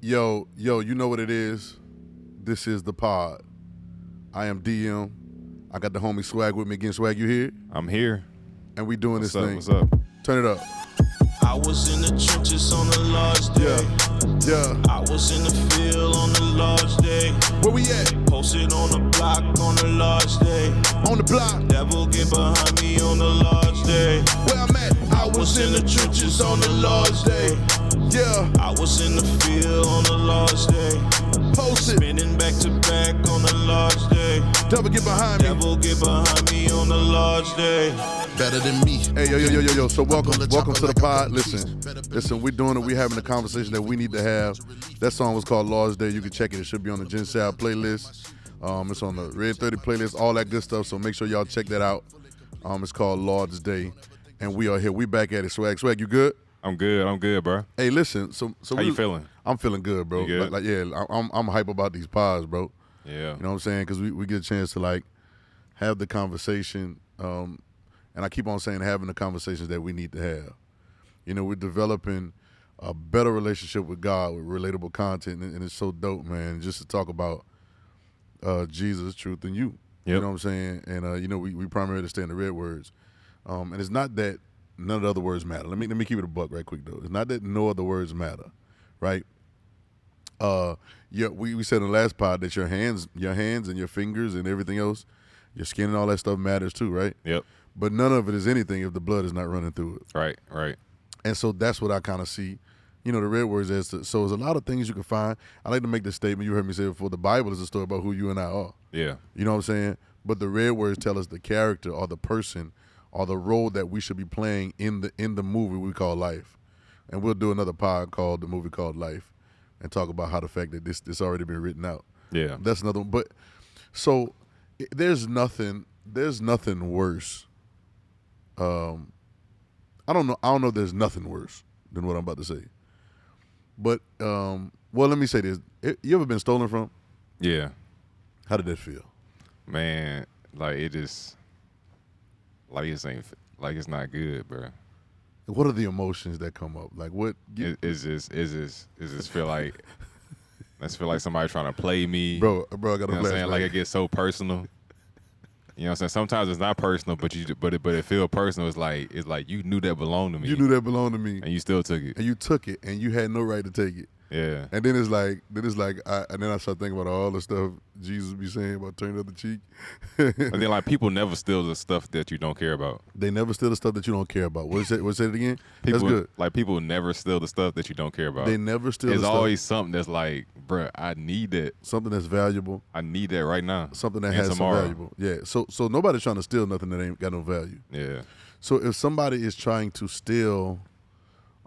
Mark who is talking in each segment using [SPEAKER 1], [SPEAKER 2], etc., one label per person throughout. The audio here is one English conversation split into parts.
[SPEAKER 1] Yo, you know what it is. This is the pod. I am DM. I got the homie Swag with me again. Swag, you here?
[SPEAKER 2] I'm here.
[SPEAKER 1] And we doing
[SPEAKER 2] What's
[SPEAKER 1] this
[SPEAKER 2] up?
[SPEAKER 1] thing.
[SPEAKER 2] What's up?
[SPEAKER 1] Turn it up.
[SPEAKER 3] I was in the trenches on a large day.
[SPEAKER 1] Yeah.
[SPEAKER 3] I was in the field on a large day.
[SPEAKER 1] Where we at?
[SPEAKER 3] Posted on the block on a large day.
[SPEAKER 1] On the block.
[SPEAKER 3] Devil get behind me on a large day.
[SPEAKER 1] Where I'm at?
[SPEAKER 3] I was in the trenches on a large day.
[SPEAKER 1] Yeah.
[SPEAKER 3] I was in the field on a large day.
[SPEAKER 1] Posted.
[SPEAKER 3] Spinning back to back on a large day.
[SPEAKER 1] Devil get behind me.
[SPEAKER 3] Devil get behind me on a large day.
[SPEAKER 4] Better than me.
[SPEAKER 1] Hey, yo. So welcome to the pod. Listen, we're doing it. We're having a conversation that we need to have. That song was called Lord's Day. You can check it. It should be on the Gen Sal playlist. It's on the Red 30 playlist, all that good stuff. So make sure y'all check that out. It's called Lord's Day. And we are here. We back at it. Swag, you good?
[SPEAKER 2] I'm good, bro.
[SPEAKER 1] Hey, listen. So
[SPEAKER 2] How you feeling?
[SPEAKER 1] I'm feeling good, bro.
[SPEAKER 2] You good?
[SPEAKER 1] I'm hype about these pods, bro.
[SPEAKER 2] Yeah.
[SPEAKER 1] You know what I'm saying? Because we get a chance to like have the conversation. And I keep on saying having the conversations that we need to have. You know, we're developing a better relationship with God with relatable content, and it's so dope, man. Just to talk about Jesus, truth, and you.
[SPEAKER 2] Yep.
[SPEAKER 1] You know what I'm saying? And you know, we primarily stay in the red words. And it's not that none of the other words matter. Let me keep it a buck right quick though. It's not that no other words matter, right? We said in the last pod that your hands and your fingers and everything else, your skin and all that stuff matters too, right?
[SPEAKER 2] Yep.
[SPEAKER 1] But none of it is anything if the blood is not running through it.
[SPEAKER 2] Right.
[SPEAKER 1] And so that's what I kind of see, you know, the red words as to, so there's a lot of things you can find. I like to make this statement, you heard me say it before, the Bible is a story about who you and I are.
[SPEAKER 2] Yeah.
[SPEAKER 1] You know what I'm saying? But the red words tell us the character or the person or the role that we should be playing in the movie we call life. And we'll do another pod called The Movie Called Life and talk about how the fact that this already been written out.
[SPEAKER 2] Yeah.
[SPEAKER 1] That's another one. But so there's nothing worse. I don't know if there's nothing worse than what I'm about to say. But well, let me say this. You ever been stolen from?
[SPEAKER 2] Yeah.
[SPEAKER 1] How did that feel?
[SPEAKER 2] Man, it's not good, bro.
[SPEAKER 1] What are the emotions that come up? Like what
[SPEAKER 2] Is this feel like somebody trying to play me?
[SPEAKER 1] Bro, I got a
[SPEAKER 2] You know what I'm saying?
[SPEAKER 1] flashback.
[SPEAKER 2] Like it gets so personal. You know what I'm saying? Sometimes it's not personal, but it feel personal. It's like you knew that belonged to me.
[SPEAKER 1] You knew that belonged to me.
[SPEAKER 2] And you still took it.
[SPEAKER 1] And you took it and you had no right to take it.
[SPEAKER 2] Yeah.
[SPEAKER 1] And then it's like and then I start thinking about all the stuff Jesus be saying about turning the other cheek.
[SPEAKER 2] And then like people never steal the stuff that you don't care about.
[SPEAKER 1] They never steal the stuff that you don't care about. What's it again?
[SPEAKER 2] People,
[SPEAKER 1] That's good.
[SPEAKER 2] Like people never steal the stuff that you don't care about.
[SPEAKER 1] They never steal
[SPEAKER 2] There's
[SPEAKER 1] the stuff.
[SPEAKER 2] always something that's like, bruh, I need that.
[SPEAKER 1] Something that's valuable.
[SPEAKER 2] I need that right now.
[SPEAKER 1] Something that
[SPEAKER 2] And
[SPEAKER 1] has
[SPEAKER 2] tomorrow.
[SPEAKER 1] some valuable. Yeah. So nobody's trying to steal nothing that ain't got no value.
[SPEAKER 2] Yeah.
[SPEAKER 1] So if somebody is trying to steal,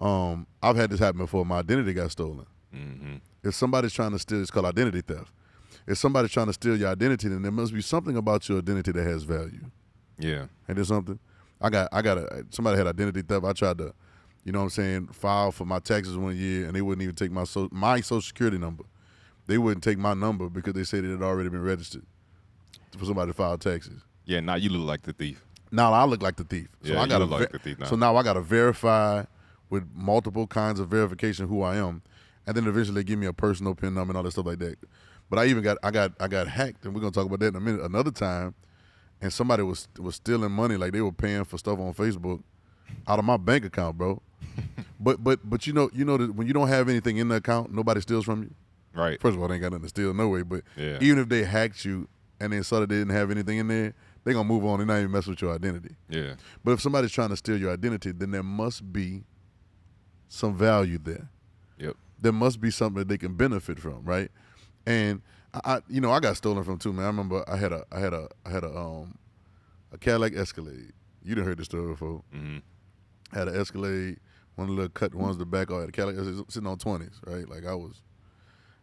[SPEAKER 1] I've had this happen before. My identity got stolen.
[SPEAKER 2] Mm-hmm.
[SPEAKER 1] If somebody's trying to steal, it's called identity theft. If somebody's trying to steal your identity, then there must be something about your identity that has value.
[SPEAKER 2] Yeah.
[SPEAKER 1] Ain't there something? Somebody had identity theft. I tried to, you know what I'm saying, file for my taxes one year, and they wouldn't even take my social security number. They wouldn't take my number because they said it had already been registered for somebody to file taxes.
[SPEAKER 2] Yeah, now you look like the thief.
[SPEAKER 1] Now I look like the thief. So
[SPEAKER 2] Yeah,
[SPEAKER 1] I gotta
[SPEAKER 2] you look like the thief now.
[SPEAKER 1] So now I got to verify with multiple kinds of verification who I am, and then eventually they give me a personal PIN number and all that stuff like that. But I got hacked, and we're gonna talk about that in a minute. Another time, and somebody was stealing money, like they were paying for stuff on Facebook out of my bank account, bro. but you know that when you don't have anything in the account, nobody steals from you.
[SPEAKER 2] Right.
[SPEAKER 1] First of all, they ain't got nothing to steal, no way. But
[SPEAKER 2] Yeah.
[SPEAKER 1] even if they hacked you and they saw that they didn't have anything in there, they gonna move on. They're not even messing with your identity.
[SPEAKER 2] Yeah.
[SPEAKER 1] But if somebody's trying to steal your identity, then there must be some value there.
[SPEAKER 2] Yep.
[SPEAKER 1] There must be something that they can benefit from, right? And I got stolen from too, man. I remember I had a Cadillac Escalade. You done heard this story before.
[SPEAKER 2] Mm-hmm.
[SPEAKER 1] I had an Escalade, one of the little cut ones in the back. I had a Cadillac Escalade sitting on 20s, right? Like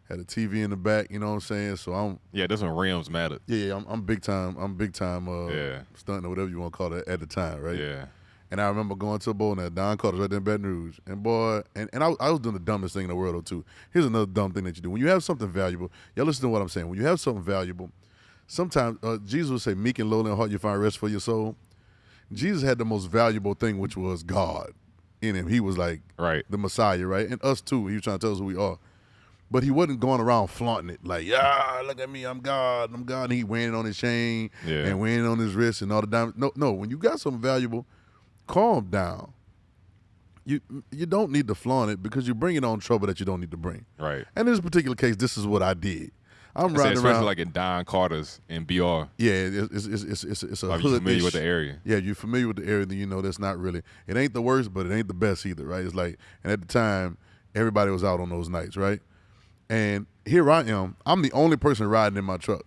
[SPEAKER 1] had a TV in the back, you know what I'm saying? So I'm
[SPEAKER 2] Yeah, that's when rims mattered.
[SPEAKER 1] I'm big time.
[SPEAKER 2] Yeah.
[SPEAKER 1] Stunting or whatever you want to call it at the time, right?
[SPEAKER 2] Yeah.
[SPEAKER 1] And I remember going to a bowling alley, Don Carter's right there in Baton Rouge. And boy, and I was doing the dumbest thing in the world though too. Here's another dumb thing that you do. When you have something valuable, y'all listen to what I'm saying. When you have something valuable, sometimes Jesus will say, meek and lowly in heart you find rest for your soul. Jesus had the most valuable thing, which was God in him. He was like
[SPEAKER 2] Right.
[SPEAKER 1] the Messiah, right? And us too. He was trying to tell us who we are. But he wasn't going around flaunting it like, yeah, look at me, I'm God, I'm God. And he wearing it on his chain and wearing it on his wrist and all the diamonds. No. When you got something valuable, calm down. You don't need to flaunt it because you're bringing on trouble that you don't need to bring.
[SPEAKER 2] Right.
[SPEAKER 1] And in this particular case, this is what I did. I'm riding
[SPEAKER 2] especially
[SPEAKER 1] around
[SPEAKER 2] like in Don Carter's in BR.
[SPEAKER 1] Yeah, it's a
[SPEAKER 2] Like
[SPEAKER 1] hood.
[SPEAKER 2] you familiar with the area?
[SPEAKER 1] Yeah, you're familiar with the area, then you know that's not really. It ain't the worst, but it ain't the best either, right? It's like, and at the time, everybody was out on those nights, right? And here I am. I'm the only person riding in my truck.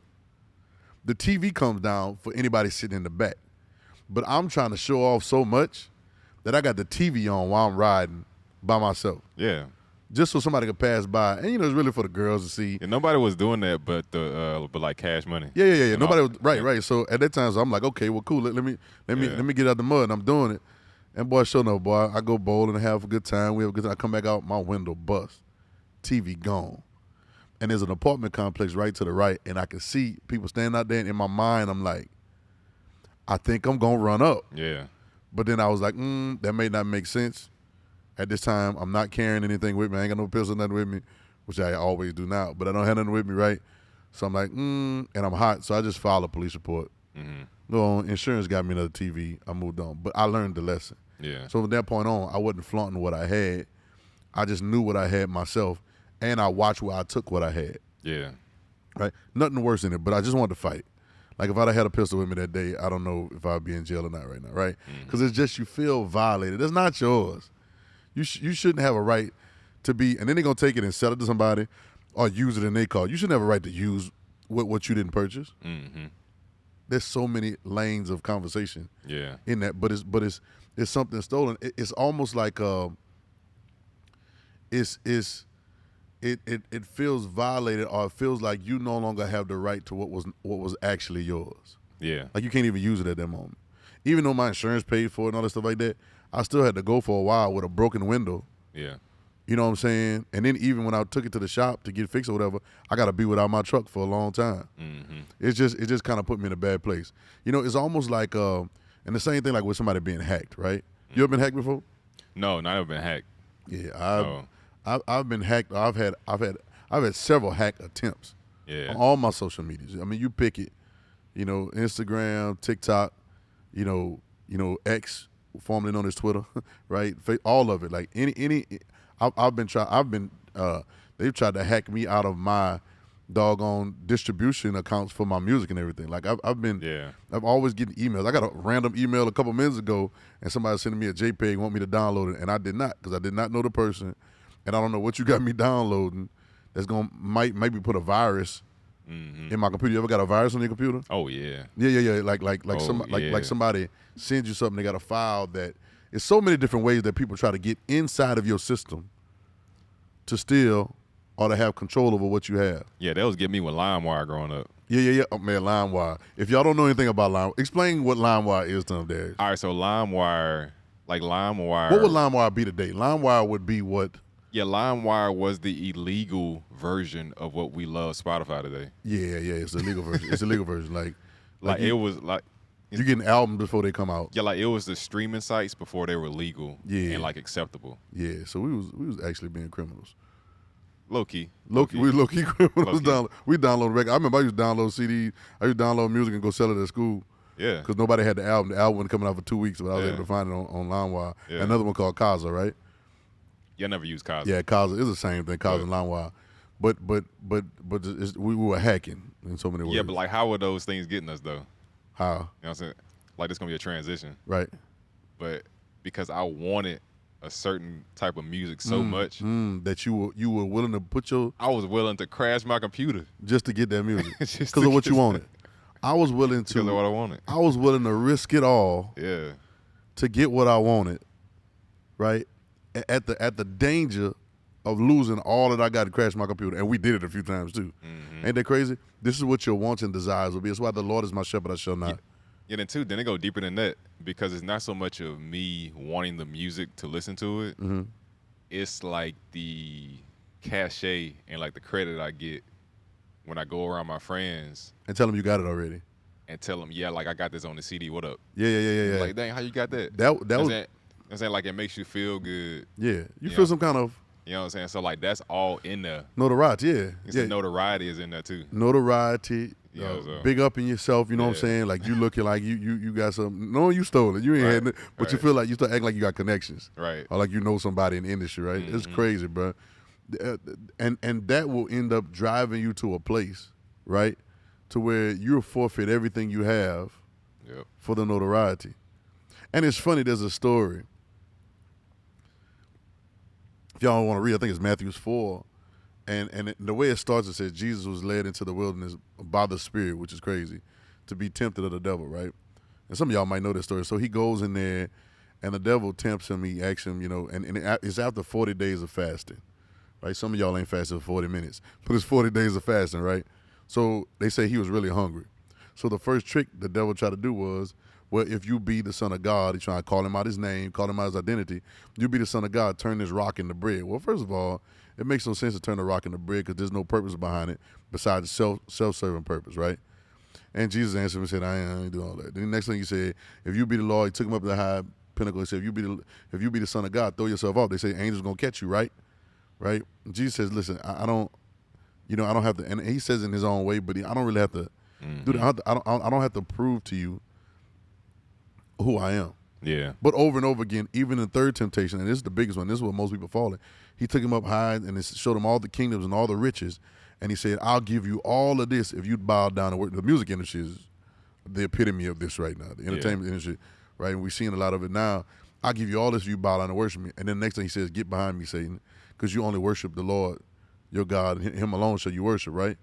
[SPEAKER 1] The TV comes down for anybody sitting in the back, but I'm trying to show off so much that I got the TV on while I'm riding by myself.
[SPEAKER 2] Yeah.
[SPEAKER 1] Just so somebody could pass by, and it's really for the girls to see.
[SPEAKER 2] And nobody was doing that, but like Cash Money.
[SPEAKER 1] Yeah. Nobody was
[SPEAKER 2] Yeah.
[SPEAKER 1] right. So at that time, so I'm like, okay, well, cool. Let me get out the mud. And I'm doing it, and boy, sure enough, boy, I go bowling and have a good time. We have a good time. I come back out, my window bust, TV gone, and there's an apartment complex right to the right, and I can see people standing out there. And in my mind, I'm like, I think I'm gonna run up.
[SPEAKER 2] Yeah.
[SPEAKER 1] But then I was like, that may not make sense. At this time, I'm not carrying anything with me. I ain't got no pistol, nothing with me, which I always do now. But I don't have nothing with me, right? So I'm like, and I'm hot. So I just filed a police report.
[SPEAKER 2] Mm-hmm.
[SPEAKER 1] No, insurance got me another TV. I moved on. But I learned the lesson.
[SPEAKER 2] Yeah.
[SPEAKER 1] So from that point on, I wasn't flaunting what I had. I just knew what I had myself, and I watched where I took what I had.
[SPEAKER 2] Yeah.
[SPEAKER 1] Right? Nothing worse in it, but I just wanted to fight. Like if I'd have had a pistol with me that day, I don't know if I'd be in jail or not right now, right? Because it's just you feel violated. It's not yours. You shouldn't have a right to be, and then they're going to take it and sell it to somebody or use it in their car. You shouldn't have a right to use what you didn't purchase.
[SPEAKER 2] Mm-hmm.
[SPEAKER 1] There's so many lanes of conversation
[SPEAKER 2] Yeah.
[SPEAKER 1] in that, but it's something stolen. It's almost like it feels violated, or it feels like you no longer have the right to what was actually yours.
[SPEAKER 2] Yeah.
[SPEAKER 1] Like you can't even use it at that moment. Even though my insurance paid for it and all that stuff like that, I still had to go for a while with a broken window.
[SPEAKER 2] Yeah.
[SPEAKER 1] You know what I'm saying? And then even when I took it to the shop to get it fixed or whatever, I got to be without my truck for a long time.
[SPEAKER 2] Mm-hmm.
[SPEAKER 1] It just kind of put me in a bad place. It's almost like, and the same thing like with somebody being hacked, right? You ever been hacked before?
[SPEAKER 2] No, not ever been hacked.
[SPEAKER 1] Yeah, I've been hacked. I've had several hack attempts
[SPEAKER 2] Yeah.
[SPEAKER 1] on all my social medias. I mean, you pick it. Instagram, TikTok, X, formerly known as Twitter, right? All of it. Like they've tried to hack me out of my doggone distribution accounts for my music and everything. Like I've always getting emails. I got a random email a couple minutes ago, and somebody sending me a JPEG, want me to download it, and I did not, because I did not know the person, and I don't know what you got me downloading. That's maybe put a virus in my computer. You ever got a virus on your computer?
[SPEAKER 2] Oh yeah.
[SPEAKER 1] Yeah. Like somebody sends you something. They got a file that. It's so many different ways that people try to get inside of your system to steal or to have control over what you have.
[SPEAKER 2] Yeah, that was getting me with LimeWire growing up.
[SPEAKER 1] Yeah. Oh, man, LimeWire. If y'all don't know anything about LimeWire, explain what LimeWire is to them, Darius.
[SPEAKER 2] All right, so LimeWire. What
[SPEAKER 1] would LimeWire be today? LimeWire would be what?
[SPEAKER 2] Yeah, LimeWire was the illegal version of what we love Spotify today.
[SPEAKER 1] Yeah, it's the legal version. It's the legal version. Like
[SPEAKER 2] it was like
[SPEAKER 1] you getting albums before they come out.
[SPEAKER 2] Yeah, like it was the streaming sites before they were legal and like acceptable.
[SPEAKER 1] Yeah, so we was actually being criminals.
[SPEAKER 2] Low key.
[SPEAKER 1] We low key criminals. We download records. I remember I used to download CDs. I used to download music and go sell it at school.
[SPEAKER 2] Yeah.
[SPEAKER 1] Because nobody had the album. The album wasn't coming out for 2 weeks, but I was able to find it on LimeWire.
[SPEAKER 2] Yeah.
[SPEAKER 1] Another one called Kazaa, right?
[SPEAKER 2] Yeah, I never used Kazaa.
[SPEAKER 1] Yeah, Kazaa is the same thing, Kazaa and LimeWire. But we were hacking in so many ways.
[SPEAKER 2] Yeah, but like how were those things getting us though?
[SPEAKER 1] How?
[SPEAKER 2] You know what I'm saying? Like this gonna be a transition.
[SPEAKER 1] Right.
[SPEAKER 2] But because I wanted a certain type of music so much
[SPEAKER 1] that you were willing to put
[SPEAKER 2] I was willing to crash my computer
[SPEAKER 1] just to get that music
[SPEAKER 2] Just
[SPEAKER 1] because of what you wanted. I was willing to
[SPEAKER 2] because of what I wanted.
[SPEAKER 1] I was willing to risk it all
[SPEAKER 2] Yeah.
[SPEAKER 1] to get what I wanted, right? At the danger of losing all that I got to crash my computer. And we did it a few times too.
[SPEAKER 2] Mm-hmm.
[SPEAKER 1] Ain't that crazy? This is what your wants and desires will be. That's why the Lord is my shepherd, I shall not.
[SPEAKER 2] Yeah, then it go deeper than that because it's not so much of me wanting the music to listen to it.
[SPEAKER 1] Mm-hmm.
[SPEAKER 2] It's like the cachet and like the credit I get when I go around my friends
[SPEAKER 1] And tell them you got it already.
[SPEAKER 2] and tell them, yeah, like I got this on the CD. What up?
[SPEAKER 1] Yeah.
[SPEAKER 2] Like, dang, how you got that?
[SPEAKER 1] That was
[SPEAKER 2] I'm saying like it makes you feel good.
[SPEAKER 1] yeah. You feel some kind of
[SPEAKER 2] You know what I'm saying? So like that's all in there.
[SPEAKER 1] Notoriety, yeah.
[SPEAKER 2] It's the notoriety is in there too.
[SPEAKER 1] Notoriety,
[SPEAKER 2] Yeah, so-
[SPEAKER 1] big up in yourself, you know what I'm saying? Like you looking like you got some, no, you stole it. You ain't had it, but you feel like you start acting like you got connections.
[SPEAKER 2] Right.
[SPEAKER 1] Or like you know somebody in the industry, right? It's crazy, bro. And that will end up driving you to a place, right? To where you'll forfeit everything you have for the notoriety. And it's funny, there's a story. If y'all want to read, I think it's Matthew 4. And the way it starts, it says Jesus was led into the wilderness by the Spirit, which is crazy, to be tempted of the devil, right? And some of y'all might know this story. So he goes in there, and the devil tempts him. He asks him, and it's after 40 days of fasting, right? Some of y'all ain't fasted for 40 minutes, but it's 40 days of fasting, right? So they say he was really hungry. So the first trick the devil tried to do was, well, if you be the Son of God, he tried to call him out his name, call him out his identity. You be the Son of God, turn this rock into bread. Well, first of all, it makes no sense to turn the rock into bread because there's no purpose behind it besides self-serving purpose, right? And Jesus answered him and said, I ain't doing all that. Then the next thing he said, if you be the Lord, he took him up to the high pinnacle. He said, if you be the Son of God, throw yourself off. They say angels gonna catch you, right? Right? And Jesus says, listen, I don't have to. And he says in his own way, but I don't really have to do that. I don't have to prove to you who I am.
[SPEAKER 2] Yeah.
[SPEAKER 1] But over and over again, even in the third temptation, and this is the biggest one, this is what most people fall in. He took him up high and it showed him all the kingdoms and all the riches. And he said, I'll give you all of this if you bow down and work. The music industry is the epitome of this right now, the entertainment industry, right? And we're seeing a lot of it now. I'll give you all this if you bow down and worship me. And then the next thing he says, get behind me, Satan, because you only worship the Lord, your God, him alone shall you worship, right?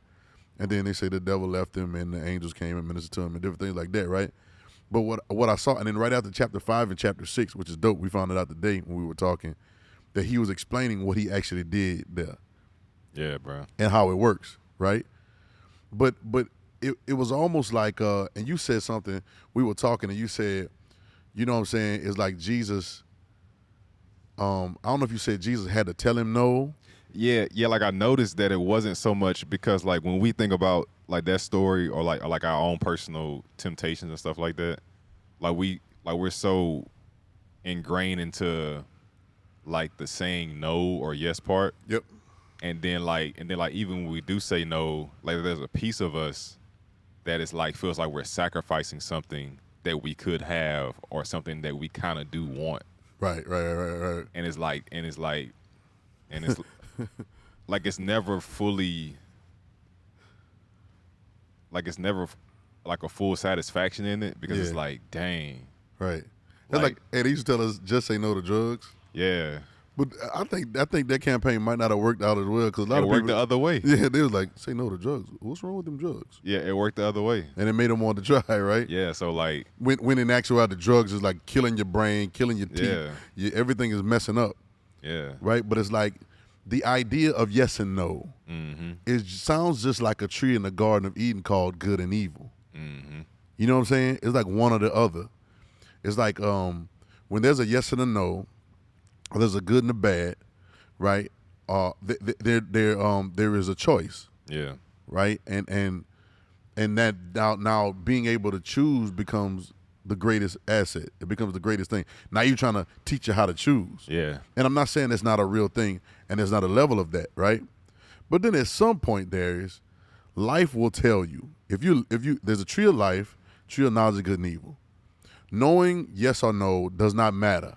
[SPEAKER 1] And then they say the devil left him and the angels came and ministered to him and different things like that, right? But what I saw, and then right after chapter 5 and chapter 6, which is dope, we found it out today when we were talking, that he was explaining what he actually did there.
[SPEAKER 2] Yeah, bro.
[SPEAKER 1] And how it works, right? But it was almost like, and you said something, we were talking and you said, you know what I'm saying, it's like Jesus, I don't know if you said Jesus had to tell him no.
[SPEAKER 2] Yeah, like I noticed that it wasn't so much because like when we think about like that story or like our own personal temptations and stuff like that, we're so ingrained into like the saying no or yes part.
[SPEAKER 1] Yep.
[SPEAKER 2] And then even when we do say no, like there's a piece of us that is like feels like we're sacrificing something that we could have or something that we kind of do want.
[SPEAKER 1] Right.
[SPEAKER 2] And it's like like it's never fully, like it's never like a full satisfaction in it because it's like, dang.
[SPEAKER 1] Right. That's like, hey, they used to tell us just say no to drugs.
[SPEAKER 2] Yeah.
[SPEAKER 1] But I think that campaign might not have worked out as well because a lot of people
[SPEAKER 2] worked the other way.
[SPEAKER 1] Yeah, they was like, say no to drugs. What's wrong with them drugs?
[SPEAKER 2] Yeah, it worked the other way.
[SPEAKER 1] And it made them want to try, right?
[SPEAKER 2] Yeah, so like
[SPEAKER 1] when in actuality, the drugs is like killing your brain, killing your teeth.
[SPEAKER 2] Yeah.
[SPEAKER 1] Everything is messing up.
[SPEAKER 2] Yeah.
[SPEAKER 1] Right? But it's like the idea of yes and no. Mm-hmm. It sounds just like a tree in the Garden of Eden called good and evil. Mm-hmm. You know what I'm saying? It's like one or the other. It's like when there's a yes and a no, or there's a good and a bad, right? There is a choice.
[SPEAKER 2] Yeah.
[SPEAKER 1] Right? And that now being able to choose becomes the greatest asset. It becomes the greatest thing. Now you're trying to teach you how to choose.
[SPEAKER 2] Yeah.
[SPEAKER 1] And I'm not saying that's not a real thing and there's not a level of that, right? But then at some point life will tell you. If you there's a tree of life, tree of knowledge of good and evil. Knowing yes or no does not matter.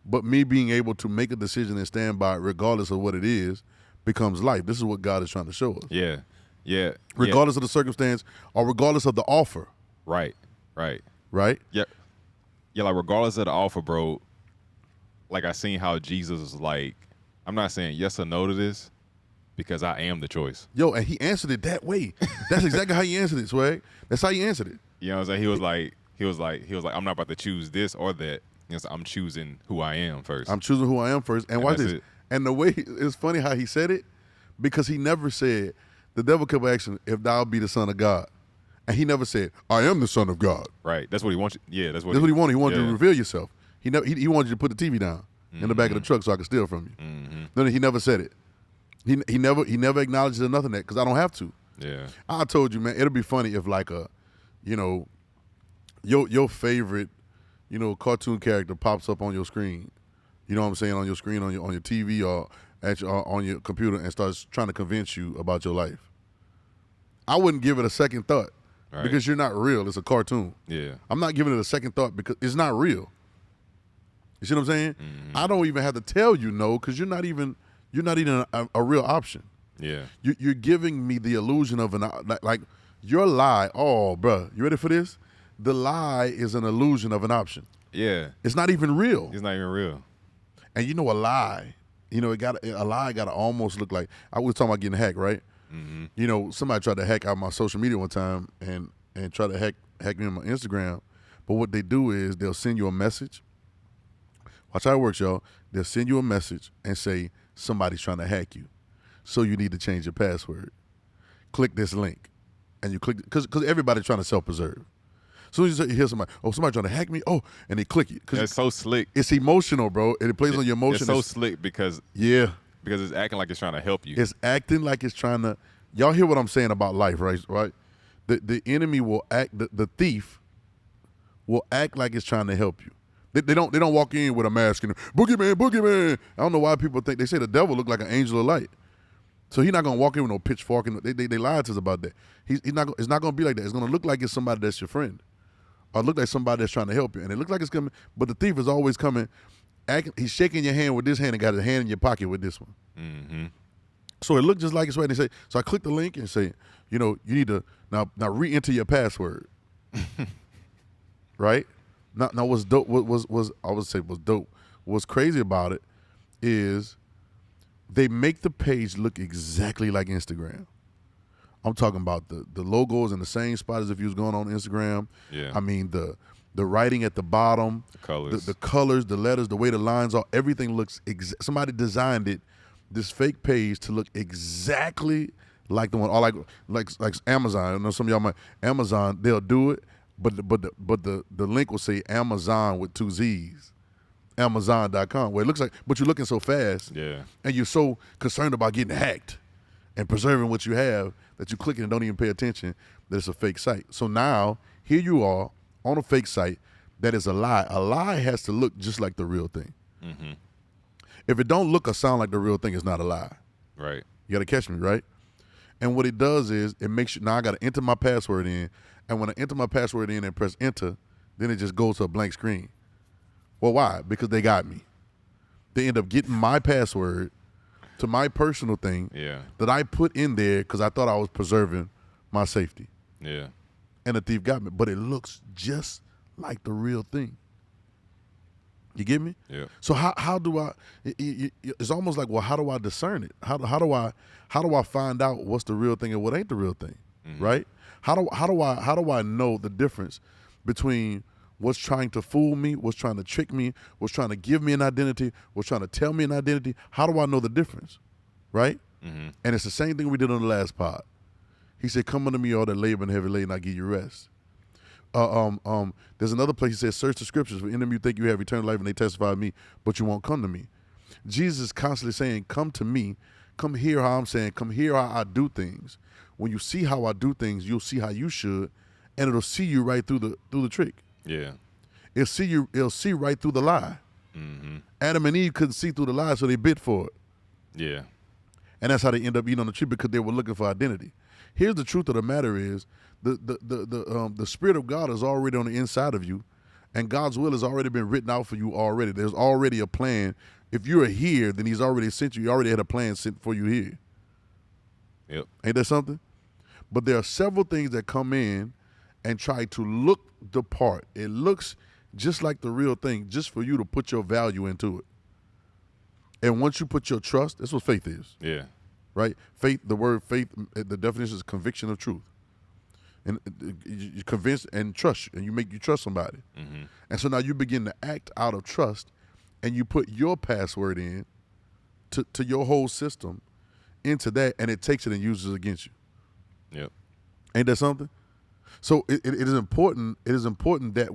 [SPEAKER 1] But me being able to make a decision and stand by it regardless of what it is becomes life. This is what God is trying to show us.
[SPEAKER 2] Yeah. Yeah.
[SPEAKER 1] Regardless of the circumstance or regardless of the offer.
[SPEAKER 2] Right.
[SPEAKER 1] Right?
[SPEAKER 2] Yeah. Yeah, like regardless of the offer, bro, like I seen how Jesus was like, I'm not saying yes or no to this because I am the choice.
[SPEAKER 1] Yo, and he answered it that way. That's exactly how he answered it, Swag. That's how he answered it.
[SPEAKER 2] You know what I'm saying? He was like, I'm not about to choose this or that. You know, I'm choosing who I am first.
[SPEAKER 1] I'm choosing who I am first. And watch this. And the way, it's funny how he said it because he never said, the devil kept asking, if thou be the Son of God. And he never said, I am the Son of God.
[SPEAKER 2] Right. That's what he wants. Yeah, that's what
[SPEAKER 1] he wanted. He wanted you to reveal yourself. He wanted you to put the TV down in the back of the truck so I could steal from you. Mm-hmm. No, he never said it. He never acknowledged nothing of that because I don't have to.
[SPEAKER 2] Yeah.
[SPEAKER 1] I told you, man, it'll be funny if like your favorite, cartoon character pops up on your screen. You know what I'm saying? On your screen, on your TV, or at you on your computer and starts trying to convince you about your life. I wouldn't give it a second thought because you're not real. It's a cartoon.
[SPEAKER 2] Yeah.
[SPEAKER 1] I'm not giving it a second thought because it's not real. You see what I'm saying?
[SPEAKER 2] Mm-hmm.
[SPEAKER 1] I don't even have to tell you no because you're not even a real option.
[SPEAKER 2] Yeah.
[SPEAKER 1] You're giving me the illusion of like your lie. Oh, bruh, you ready for this? The lie is an illusion of an option.
[SPEAKER 2] Yeah.
[SPEAKER 1] It's not even real.
[SPEAKER 2] It's not even real.
[SPEAKER 1] And a lie. A lie got to almost look like. I was talking about getting hacked, right?
[SPEAKER 2] Mm-hmm.
[SPEAKER 1] Somebody tried to hack out my social media one time and try to hack me on my Instagram. But what they do is they'll send you a message. Watch how it works, y'all. They'll send you a message and say somebody's trying to hack you, so you need to change your password. Click this link, and you click because everybody's trying to self-preserve. As soon as you hear somebody trying to hack me, and they click it.
[SPEAKER 2] It's so slick.
[SPEAKER 1] It's emotional, bro, and it plays on your emotions.
[SPEAKER 2] It's so slick because it's acting like it's trying to help you.
[SPEAKER 1] It's acting like it's trying to. Y'all hear what I'm saying about life, right? The enemy will act. The thief will act like it's trying to help you. They don't walk in with a mask and boogeyman. I don't know why people think they say the devil look like an angel of light. So he's not gonna walk in with no pitchfork. And they lied to us about that. He's not. It's not gonna be like that. It's gonna look like it's somebody that's your friend, or look like somebody that's trying to help you. And it looks like it's coming, but the thief is always coming. He's shaking your hand with this hand and got his hand in your pocket with this one.
[SPEAKER 2] Mm-hmm.
[SPEAKER 1] So it looked just like it's right. And they say. So I click the link and say, you need to now re-enter your password. Right. Now, what's dope? Was dope. What's crazy about it is they make the page look exactly like Instagram. I'm talking about the logos in the same spot as if you was going on Instagram.
[SPEAKER 2] Yeah.
[SPEAKER 1] I mean the writing at the bottom,
[SPEAKER 2] the colors,
[SPEAKER 1] the colors, the letters, the way the lines are. Everything looks. Somebody designed it, this fake page to look exactly like the one. Or like Amazon. I know some of y'all might Amazon. They'll do it. But the link will say Amazon with 2 Z's, Amazon.com, where it looks like, but you're looking so fast, and you're so concerned about getting hacked and preserving what you have that you click it and don't even pay attention that it's a fake site. So now here you are on a fake site that is a lie. A lie has to look just like the real thing.
[SPEAKER 2] Mm-hmm.
[SPEAKER 1] If it don't look or sound like the real thing, it's not a lie.
[SPEAKER 2] Right.
[SPEAKER 1] You got to catch me, right? And what it does is it makes you, now I got to enter my password in. And when I enter my password in and press enter, then it just goes to a blank screen. Well, why? Because they got me. They end up getting my password to my personal thing that I put in there because I thought I was preserving my safety.
[SPEAKER 2] Yeah.
[SPEAKER 1] And the thief got me. But it looks just like the real thing. You get me?
[SPEAKER 2] Yeah.
[SPEAKER 1] So how do I? It's almost like, well, how do I discern it? How do I find out what's the real thing and what ain't the real thing? Mm-hmm. Right? How do I know the difference between what's trying to fool me, what's trying to trick me, what's trying to give me an identity, what's trying to tell me an identity? How do I know the difference? Right? Mm-hmm. And it's the same thing we did on the last pod. He said, "Come unto me, all that labor and heavy laden, I give you rest." There's another place he says, "Search the scriptures, for in them you think you have eternal life, and they testify of me, but you won't come to me." Jesus is constantly saying, "Come to me. Come hear how I'm saying. Come hear how I do things. When you see how I do things, you'll see how you should, and it'll see you right through the trick.
[SPEAKER 2] Yeah,
[SPEAKER 1] it'll see right through the lie. Mm-hmm. Adam and Eve couldn't see through the lie, so they bit for it.
[SPEAKER 2] Yeah,
[SPEAKER 1] and that's how they end up eating on the tree because they were looking for identity. Here's the truth of the matter: is the Spirit of God is already on the inside of you, and God's will has already been written out for you already. There's already a plan. If you're here, then He's already sent you. He already had a plan sent for you here.
[SPEAKER 2] Yep.
[SPEAKER 1] Ain't that something? But there are several things that come in and try to look the part. It looks just like the real thing, just for you to put your value into it. And once you put your trust, that's what faith is.
[SPEAKER 2] Yeah.
[SPEAKER 1] Right? Faith, the word faith, the definition is conviction of truth. And you convince and trust, and you trust somebody. Mm-hmm. And so now you begin to act out of trust, and you put your password in to your whole system into that, and it takes it and uses it against you.
[SPEAKER 2] Yep.
[SPEAKER 1] Ain't that something? So it is important. It is important that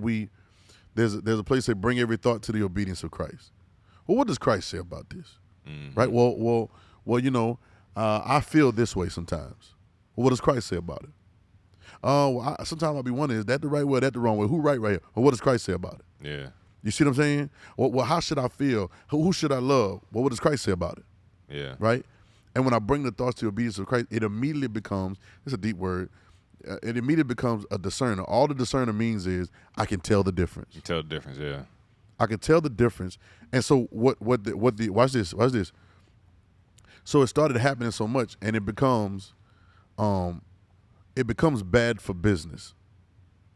[SPEAKER 1] there's a place that bring every thought to the obedience of Christ. Well, what does Christ say about this? Mm-hmm. Right. Well. I feel this way sometimes. Well, what does Christ say about it? Sometimes I'll be wondering, is that the right way or that the wrong way? Who right here? Or what does Christ say about it?
[SPEAKER 2] Yeah.
[SPEAKER 1] You see what I'm saying? Well, how should I feel? Who should I love? Well, what does Christ say about it?
[SPEAKER 2] Yeah.
[SPEAKER 1] Right? And when I bring the thoughts to obedience of Christ, it immediately becomes, it's a deep word, it immediately becomes a discerner. All the discerner means is I can tell the difference.
[SPEAKER 2] You tell the difference, yeah.
[SPEAKER 1] I can tell the difference. And so watch this. So it started happening so much, and it becomes bad for business,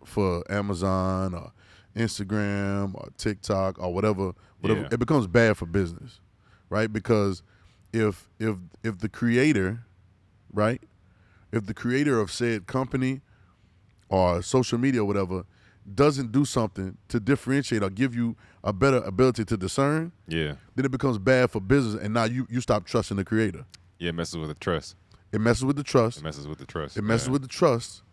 [SPEAKER 1] for Amazon or Instagram or TikTok or whatever.
[SPEAKER 2] Yeah.
[SPEAKER 1] It becomes bad for business, right? Because if the creator, right, if the creator of said company or social media or whatever doesn't do something to differentiate or give you a better ability to discern,
[SPEAKER 2] Yeah.
[SPEAKER 1] then it becomes bad for business, and now you stop trusting the creator.
[SPEAKER 2] Yeah, it messes with the trust.
[SPEAKER 1] It messes with the trust.
[SPEAKER 2] It messes with the trust.
[SPEAKER 1] It messes with the trust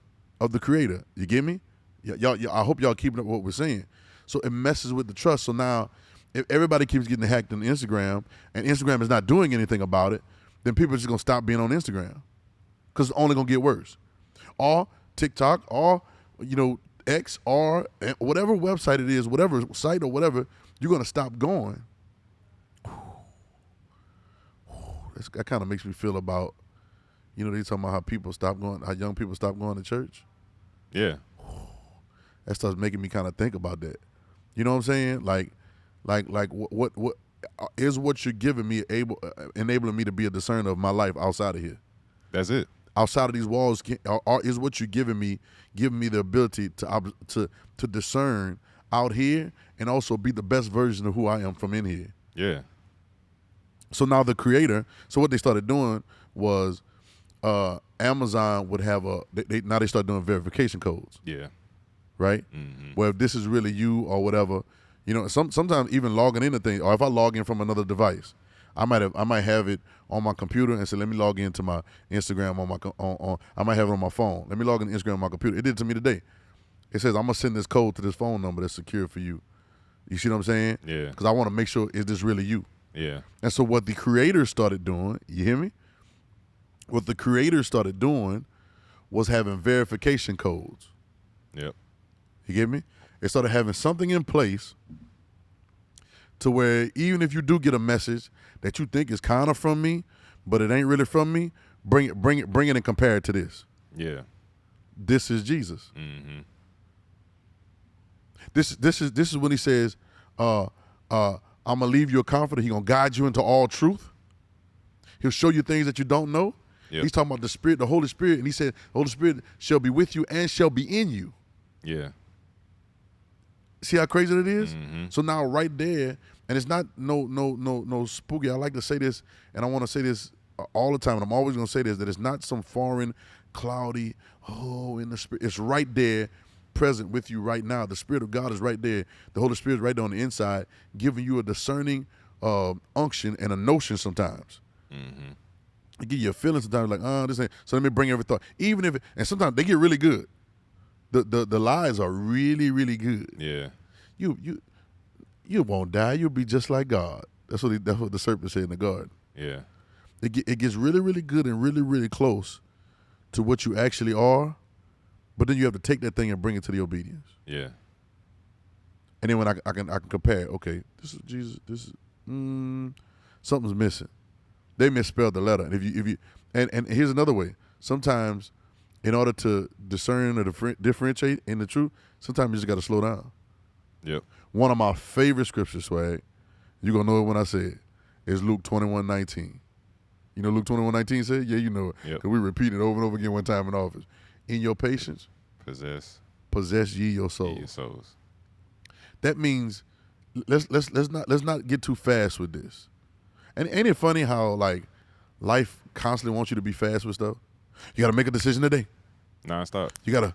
[SPEAKER 1] of the creator. You get me? Y'all, I hope y'all keeping up with what we're saying. So it messes with the trust. So now, if everybody keeps getting hacked on Instagram, and Instagram is not doing anything about it, then people are just gonna stop being on Instagram, because it's only gonna get worse. Or TikTok, or X, or whatever website it is, whatever site or whatever, you're gonna stop going. That kind of makes me feel about, they talking about how young people stop going to church.
[SPEAKER 2] Yeah.
[SPEAKER 1] That starts making me kind of think about that. You know what I'm saying? Like what is what you're giving me enabling me to be a discerner of my life outside of here?
[SPEAKER 2] That's it.
[SPEAKER 1] Outside of these walls, is what you're giving me the ability to discern out here and also be the best version of who I am from in here.
[SPEAKER 2] Yeah.
[SPEAKER 1] So now the creator. So what they started doing was, Amazon would have now they start doing verification codes.
[SPEAKER 2] Yeah.
[SPEAKER 1] Right?
[SPEAKER 2] Mm-hmm.
[SPEAKER 1] Where if this is really you or whatever, sometimes even logging into things, or if I log in from another device, I might have it on my computer and say, let me log into my Instagram I might have it on my phone. Let me log in Instagram on my computer. It did it to me today. It says, I'm gonna send this code to this phone number that's secure for you. You see what I'm saying?
[SPEAKER 2] Yeah.
[SPEAKER 1] Because I want to make sure, is this really you?
[SPEAKER 2] Yeah.
[SPEAKER 1] And so what the creators started doing, you hear me? What the creators started doing was having verification codes.
[SPEAKER 2] Yep.
[SPEAKER 1] You get me? It started having something in place to where even if you do get a message that you think is kind of from me, but it ain't really from me, bring it and compare it to this.
[SPEAKER 2] Yeah.
[SPEAKER 1] This is Jesus.
[SPEAKER 2] Mm-hmm.
[SPEAKER 1] This is when he says, I'm gonna leave you a comforter. He gonna guide you into all truth. He'll show you things that you don't know.
[SPEAKER 2] Yep.
[SPEAKER 1] He's talking about the Spirit, the Holy Spirit, and he said, the Holy Spirit shall be with you and shall be in you.
[SPEAKER 2] Yeah.
[SPEAKER 1] See how crazy that is?
[SPEAKER 2] Mm-hmm.
[SPEAKER 1] So now right there, and it's not no spooky. I like to say this, and I want to say this all the time, and I'm always gonna say this, that it's not some foreign, cloudy, in the Spirit. It's right there, present with you right now. The Spirit of God is right there. The Holy Spirit is right there on the inside, giving you a discerning unction and a notion sometimes.
[SPEAKER 2] Mm-hmm.
[SPEAKER 1] It give you a feeling sometimes like, this ain't. So let me bring every thought. Even if and sometimes they get really good. The lies are really, really good.
[SPEAKER 2] Yeah.
[SPEAKER 1] You won't die. You'll be just like God. That's what the serpent said in the garden.
[SPEAKER 2] Yeah.
[SPEAKER 1] It gets really, really good and really, really close to what you actually are, but then you have to take that thing and bring it to the obedience.
[SPEAKER 2] Yeah.
[SPEAKER 1] And then when I can compare, okay, this is Jesus. This is something's missing. They misspelled the letter. And if you and here's another way. Sometimes, in order to discern or differentiate in the truth, sometimes you just got to slow down.
[SPEAKER 2] Yep.
[SPEAKER 1] One of my favorite scriptures, Swag, you're going to know it when I say it, is Luke 21:19. You know Luke 21:19 said? Yeah, you know it.
[SPEAKER 2] Yep.
[SPEAKER 1] Because we repeat it over and over again one time in office. In your patience, possess ye your souls.
[SPEAKER 2] Your souls.
[SPEAKER 1] That means let's not get too fast with this. And ain't it funny how like life constantly wants you to be fast with stuff? You got to make a decision today.
[SPEAKER 2] Non-stop.
[SPEAKER 1] You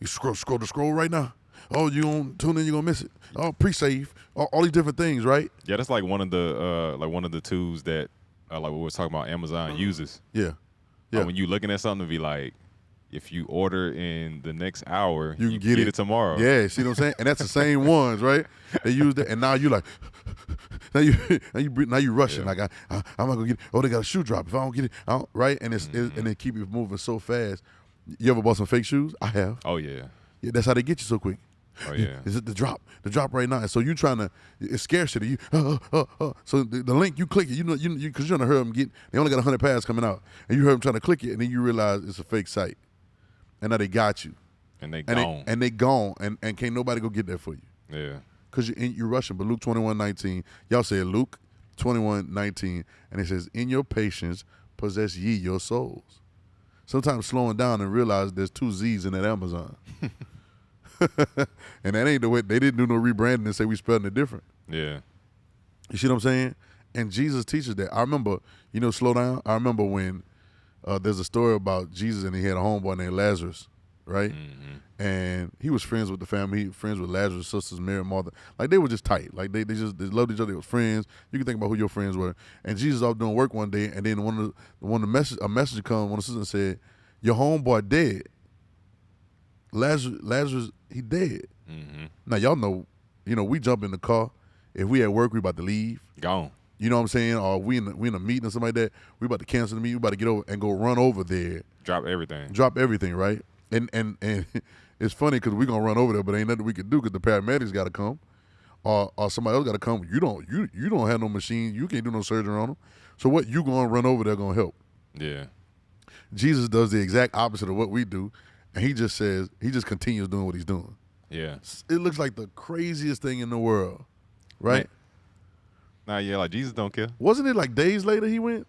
[SPEAKER 1] scroll right now. Oh, you gonna tune in, you gonna miss it. Oh, pre-save, all these different things, right?
[SPEAKER 2] Yeah, that's like one of the tools that like what we were talking about Amazon uses.
[SPEAKER 1] Yeah.
[SPEAKER 2] When you looking at something, be like, if you order in the next hour,
[SPEAKER 1] you can get it
[SPEAKER 2] tomorrow.
[SPEAKER 1] Yeah, see what I'm saying? And that's the same ones, right? They use that, and now you like, now you rushing.
[SPEAKER 2] Yeah.
[SPEAKER 1] Like I'm not gonna get it. Oh, they got a shoe drop. If I don't get it, right? And and they keep it moving so fast. You ever bought some fake shoes? I have.
[SPEAKER 2] Oh yeah.
[SPEAKER 1] Yeah, that's how they get you so quick.
[SPEAKER 2] Oh, yeah.
[SPEAKER 1] Is it the drop right now? And so you trying to, it's scarcity. You, so the link, you click it, because you're going to hear them they only got 100 pads coming out. And you heard them trying to click it, and then you realize it's a fake site. And now they got you.
[SPEAKER 2] And they gone.
[SPEAKER 1] And they gone, and can't nobody go get that for you.
[SPEAKER 2] Yeah.
[SPEAKER 1] Because you're rushing. But Luke 21:19, y'all said Luke 21:19, and it says, in your patience, possess ye your souls. Sometimes slowing down and realize there's 2 Z's in that Amazon. And that ain't the way. They didn't do no rebranding and say we spelling it different.
[SPEAKER 2] Yeah.
[SPEAKER 1] You see what I'm saying? And Jesus teaches that. I remember, slow down. I remember when there's a story about Jesus and he had a homeboy named Lazarus, right? Mm-hmm. And he was friends with the family. He was friends with Lazarus' sisters, Mary and Martha. Like, they were just tight. Like, they loved each other. They were friends. You can think about who your friends were. And Jesus was off doing work one day, and then a messenger come, one of the sisters said, your homeboy dead. Lazarus, he dead. Mm-hmm. Now, y'all know, we jump in the car. If we at work, we about to leave.
[SPEAKER 2] Gone.
[SPEAKER 1] You know what I'm saying? Or we in a meeting or something like that. We about to cancel the meeting. We about to get over and go run over there.
[SPEAKER 2] Drop everything, right?
[SPEAKER 1] And it's funny because we gonna run over there, but ain't nothing we can do because the paramedics got to come, or somebody else got to come. You don't have no machine. You can't do no surgery on them. So what you gonna run over there gonna help?
[SPEAKER 2] Yeah.
[SPEAKER 1] Jesus does the exact opposite of what we do, and he just continues doing what he's doing.
[SPEAKER 2] Yeah.
[SPEAKER 1] It looks like the craziest thing in the world, right?
[SPEAKER 2] Nah, yeah, like Jesus don't care.
[SPEAKER 1] Wasn't it like days later he went?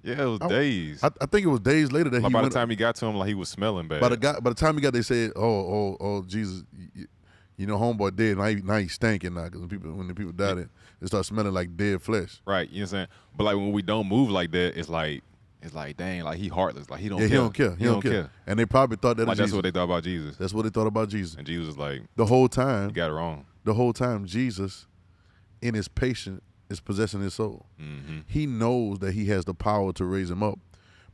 [SPEAKER 2] Yeah, it was days.
[SPEAKER 1] I think it was days later that
[SPEAKER 2] like
[SPEAKER 1] he
[SPEAKER 2] by
[SPEAKER 1] went.
[SPEAKER 2] the time he got to him, like he was smelling bad.
[SPEAKER 1] By the time he got, they said, "Oh, Jesus, homeboy dead. Now he's stinking now because when the people died, it starts smelling like dead flesh."
[SPEAKER 2] Right, you know what I'm saying? But like when we don't move like that, it's like dang, like he heartless, like he don't care.
[SPEAKER 1] He don't care. He don't care. And they probably thought that.
[SPEAKER 2] Like that's what they thought about Jesus.
[SPEAKER 1] That's what they thought about Jesus.
[SPEAKER 2] And Jesus was like,
[SPEAKER 1] the whole time,
[SPEAKER 2] you got it wrong.
[SPEAKER 1] The whole time, Jesus, in his patience, is possessing his soul. Mm-hmm. He knows that he has the power to raise him up.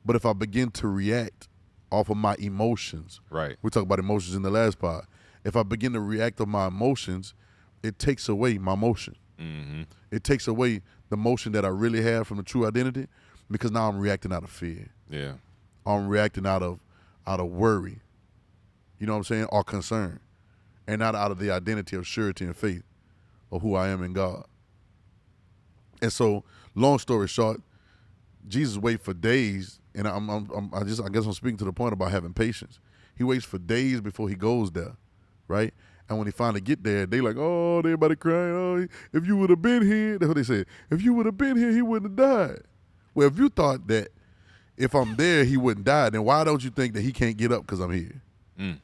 [SPEAKER 1] But if I begin to react off of my emotions,
[SPEAKER 2] right?
[SPEAKER 1] We talked about emotions in the last part. If I begin to react on my emotions, it takes away my motion. Mm-hmm. It takes away the motion that I really have from the true identity, because now I'm reacting out of fear.
[SPEAKER 2] Yeah,
[SPEAKER 1] I'm reacting out of worry. You know what I'm saying? Or concern, and not out of the identity of surety and faith of who I am in God. And so, long story short, Jesus waits for days, and I guess I'm speaking to the point about having patience. He waits for days before he goes there, right? And when he finally get there, they like, oh, everybody crying. Oh, if you would have been here, that's what they said. If you would have been here, he wouldn't have died. Well, if you thought that if I'm there, he wouldn't die, then why don't you think that he can't get up because I'm here? Mm.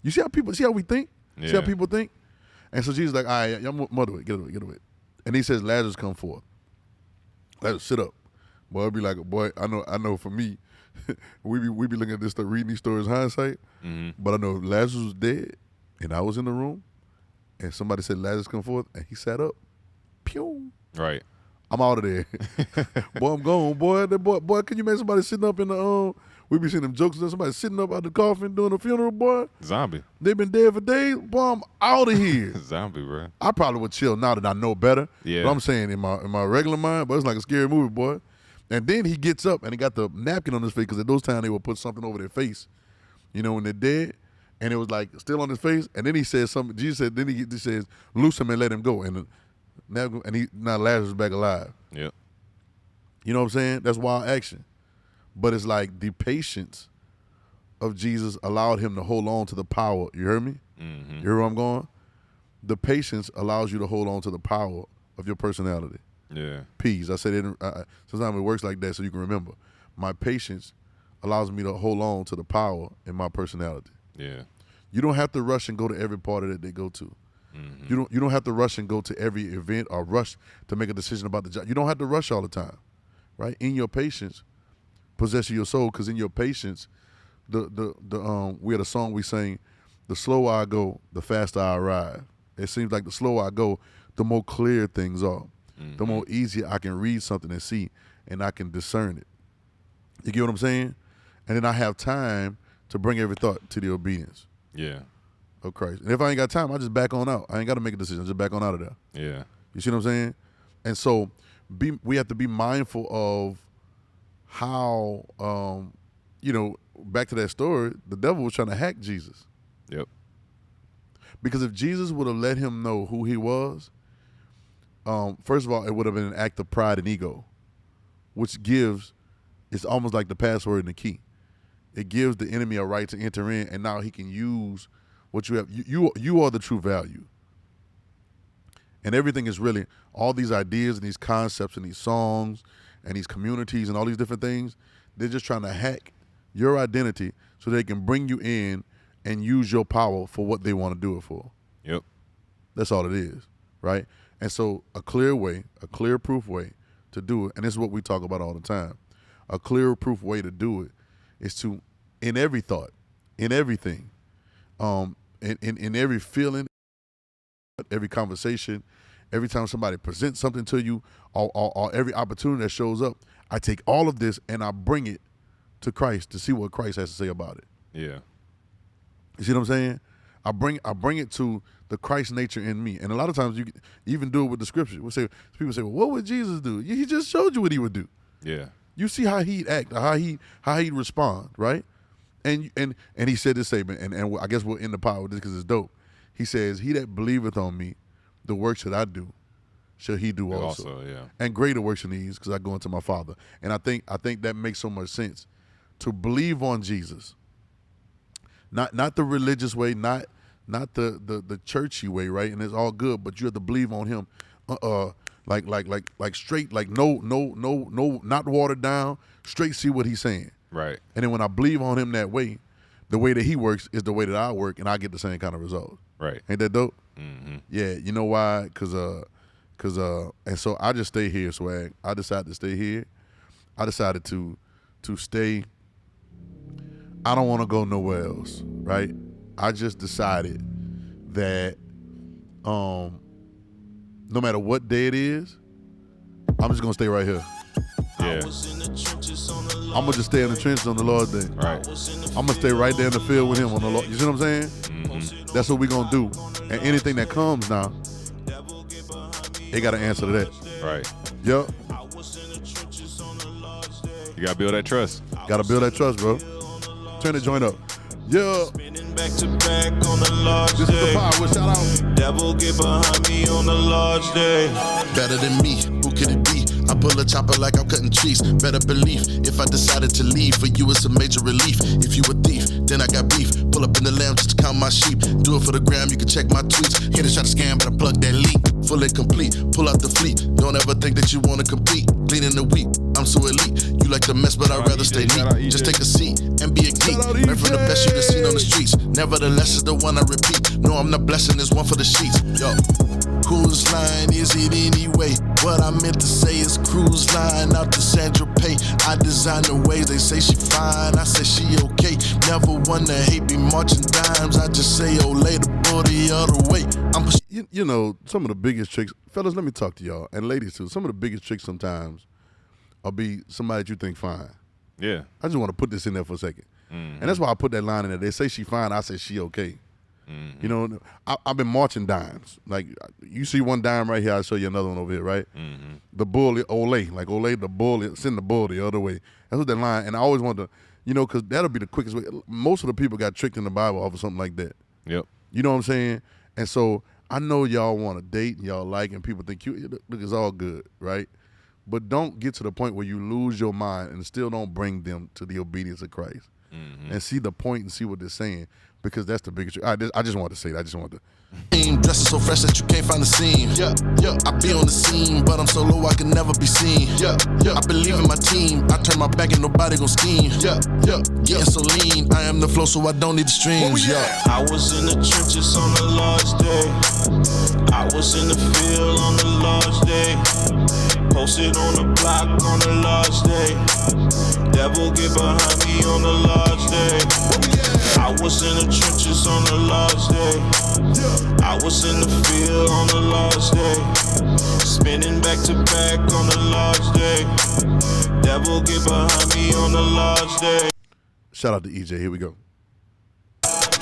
[SPEAKER 1] You see how we think? Yeah. See how people think? And so Jesus is like, all right, y'all mother it, get away. And he says, Lazarus, come forth. Lazarus, sit up. Boy, I'd be like, boy, I know for me, we be looking at this stuff, reading these stories hindsight, but I know Lazarus was dead, and I was in the room, and somebody said, Lazarus, come forth, and he sat up. Pew.
[SPEAKER 2] Right.
[SPEAKER 1] I'm out of there. Boy, I'm gone, boy. Boy, can you imagine somebody sitting up in the, we be seeing them jokes, and somebody sitting up out the coffin doing a funeral, boy.
[SPEAKER 2] Zombie.
[SPEAKER 1] They been dead for days. Boy, I'm out of here.
[SPEAKER 2] Zombie, bro.
[SPEAKER 1] I probably would chill now that I know better.
[SPEAKER 2] Yeah.
[SPEAKER 1] But I'm saying in my regular mind, but it's like a scary movie, boy. And then he gets up and he got the napkin on his face, because at those times they would put something over their face, when they're dead. And it was like still on his face. And then he says something. Jesus said, then he says, loose him and let him go. And now Lazarus is back alive.
[SPEAKER 2] Yep.
[SPEAKER 1] You know what I'm saying? That's wild action. But it's like the patience of Jesus allowed him to hold on to the power. You heard me? Mm-hmm. You hear where I'm going? The patience allows you to hold on to the power of your personality.
[SPEAKER 2] Yeah.
[SPEAKER 1] Peace. I said it. Sometimes it works like that so you can remember. My patience allows me to hold on to the power in my personality.
[SPEAKER 2] Yeah.
[SPEAKER 1] You don't have to rush and go to every party that they go to. Mm-hmm. You don't have to rush and go to every event or rush to make a decision about the job. You don't have to rush all the time, right? In your patience, possess your soul, because in your patience, we had a song we sang, the slower I go, the faster I arrive. It seems like the slower I go, the more clear things are. Mm-hmm. The more easier I can read something and see, and I can discern it. You get what I'm saying? And then I have time to bring every thought to the obedience.
[SPEAKER 2] Yeah.
[SPEAKER 1] Of Christ. And if I ain't got time, I just back on out. I ain't got to make a decision. I just back on out of there.
[SPEAKER 2] Yeah.
[SPEAKER 1] You see what I'm saying? And so we have to be mindful of how, back to that story, the devil was trying to hack Jesus.
[SPEAKER 2] Yep.
[SPEAKER 1] Because if Jesus would have let him know who he was, first of all, it would have been an act of pride and ego, which gives, it's almost like the password and the key. It gives the enemy a right to enter in, and now he can use what you have. You are the true value. And everything is really, all these ideas and these concepts and these songs and these communities and all these different things, they're just trying to hack your identity so they can bring you in and use your power for what they want to do it for.
[SPEAKER 2] Yep.
[SPEAKER 1] That's all it is, right? And so a clear way, a clear proof way to do it, and this is what we talk about all the time, a clear proof way to do it is to, in every thought, in everything, in every feeling, every conversation, every time somebody presents something to you, or every opportunity that shows up, I take all of this and I bring it to Christ to see what Christ has to say about it.
[SPEAKER 2] Yeah.
[SPEAKER 1] You see what I'm saying? I bring it to the Christ nature in me. And a lot of times you even do it with the scripture. People say, well, what would Jesus do? He just showed you what he would do.
[SPEAKER 2] Yeah.
[SPEAKER 1] You see how he'd act, how he'd respond, right? And he said this statement, and I guess we'll end the pod with this because it's dope. He says, he that believeth on me, the works that I do, shall he do also.
[SPEAKER 2] Yeah.
[SPEAKER 1] And greater works than these, because I go into my Father. And I think that makes so much sense. To believe on Jesus. Not the religious way, not the churchy way, right? And it's all good, but you have to believe on him, like straight, like no, not watered down, straight. See what he's saying,
[SPEAKER 2] Right.
[SPEAKER 1] and then when I believe on him that way, the way that he works is the way that I work, and I get the same kind of result.
[SPEAKER 2] Right.
[SPEAKER 1] Ain't that dope?
[SPEAKER 2] Mm-hmm.
[SPEAKER 1] Yeah. You know why? Cause and so I just stay here, Swag. I decided to stay here. I decided to stay. I don't want to go nowhere else, right? I just decided that no matter what day it is, I'm just gonna stay right here.
[SPEAKER 2] Yeah.
[SPEAKER 1] I'm gonna just stay in the trenches on the Lord's day.
[SPEAKER 2] Right.
[SPEAKER 1] I'm gonna stay right there in the field with him on the Lord. You see what I'm saying?
[SPEAKER 2] Mm-hmm.
[SPEAKER 1] That's what we're gonna do. And anything that comes now, they gotta answer to that.
[SPEAKER 2] Right.
[SPEAKER 1] Yup.
[SPEAKER 2] You gotta build that trust.
[SPEAKER 1] Gotta build that trust, bro. Turn the joint up. Yeah.
[SPEAKER 3] Back to back on the large
[SPEAKER 1] This is the
[SPEAKER 3] day.
[SPEAKER 1] power. Shout out.
[SPEAKER 3] Devil get behind me on the large day.
[SPEAKER 4] Better than me, who could it be? I pull a chopper like I'm cutting trees. Better believe, if I decided to leave, for you it's a major relief. If you a thief, then I got beef. Pull up in the lamb just to count my sheep. Do it for the gram, you can check my tweets. Here to try to scam, but I plug that leak. Fully complete, pull out the fleet. Don't ever think that you wanna compete. Cleaning the week, I'm so elite. You like the mess, but I'd rather stay neat. Just take a seat and be a geek. Learn from the best you done seen on the streets. Nevertheless, is the one I repeat. No, I'm not blessing, this one for the sheets. Yo. Cruise line, is it anyway? What I meant to say is cruise line out to Sandra Pay. I design the ways they say she fine. I say she okay. Never one to hate me marching dimes. I just say, oh, lay the booty other way.
[SPEAKER 1] You know, some of the biggest tricks, fellas, let me talk to y'all, and ladies too. Some of the biggest tricks sometimes will be somebody that you think fine.
[SPEAKER 2] Yeah.
[SPEAKER 1] I just want to put this in there for a second.
[SPEAKER 2] Mm-hmm.
[SPEAKER 1] And that's why I put that line in there. They say she fine, I say she okay.
[SPEAKER 2] Mm-hmm.
[SPEAKER 1] You know, I've been marching dimes. Like, you see one dime right here, I'll show you another one over here, right?
[SPEAKER 2] Mm-hmm.
[SPEAKER 1] The bull, Olay, like Olay, the bull, send the bull the other way. That's what that line, and I always want to, you know, because that'll be the quickest way. Most of the people got tricked in the Bible off of something like that.
[SPEAKER 2] Yep.
[SPEAKER 1] You know what I'm saying? And so I know y'all want to date and y'all like, and people think look, it's all good, right? But don't get to the point where you lose your mind and still don't bring them to the obedience of Christ. Mm-hmm. And see the point and see what they're saying, because that's the biggest. I just wanted to say that. I just wanted to.
[SPEAKER 4] Dressing so fresh that you can't find the seam. Yeah. I be on the scene, but I'm so low I can never be seen. Yeah. I believe in my team. I turn my back and nobody gon' scheme. Yeah. Getting so lean, I am the flow, so I don't need the streams. Yeah.
[SPEAKER 3] I was in the trenches on a large day. I was in the field on a large day. Posted on the block on a large day. Devil get behind me on a large day. I was in the trenches on a large day. I was in the field on a large day. Spinning back to back on a large day. Devil get behind me on a large day.
[SPEAKER 1] Shout out to EJ. Here we go.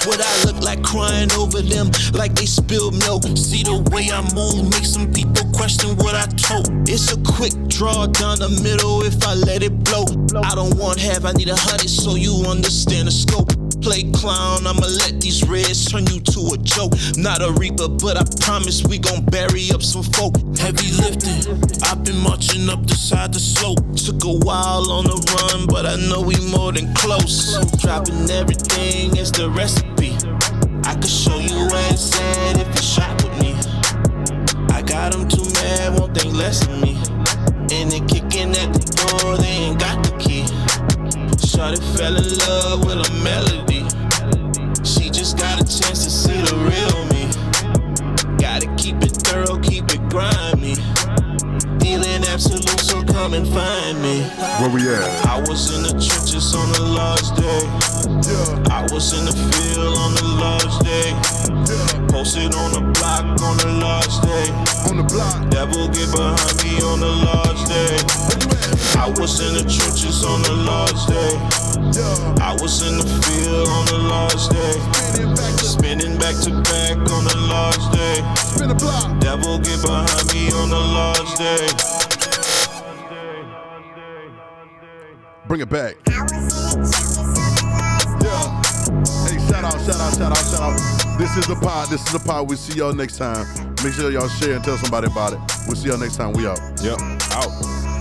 [SPEAKER 5] What I look like crying over them like they spilled milk. See the way I move, make some people question what I told. It's a quick draw down the middle if I let it blow. I don't want half, I need 100 so you understand the scope. play clown, I'ma let these reds turn you to a joke. Not a reaper, but I promise we gon' bury up some folk. Heavy lifting, I've been marching up the side the slope. Took a while on the run, but I know we more than close. Dropping everything is the recipe. I could show you where it's at if you shot with me. I got them too mad, won't think less of me. And they kicking at the door, they ain't got the key. Shawty fell in love with a melody. She just got a chance to see the real me. Gotta keep it thorough, keep it grimy. Dealing absolute, so come and find me.
[SPEAKER 1] Where we at?
[SPEAKER 5] I was in the trenches on a large day. I was in the field on a large day. Posted on the block on a large day.
[SPEAKER 1] On the block.
[SPEAKER 5] Devil get behind me on a large day. I was in the trenches on a large day. I was in the field on a large day. Spinning back to back on a large day. Devil get behind me on a large day.
[SPEAKER 1] Bring it back. Hey, shout out. This is the pod. We'll see y'all next time. Make sure y'all share and tell somebody about it. We'll see y'all next time. We out.
[SPEAKER 2] Yep. Out.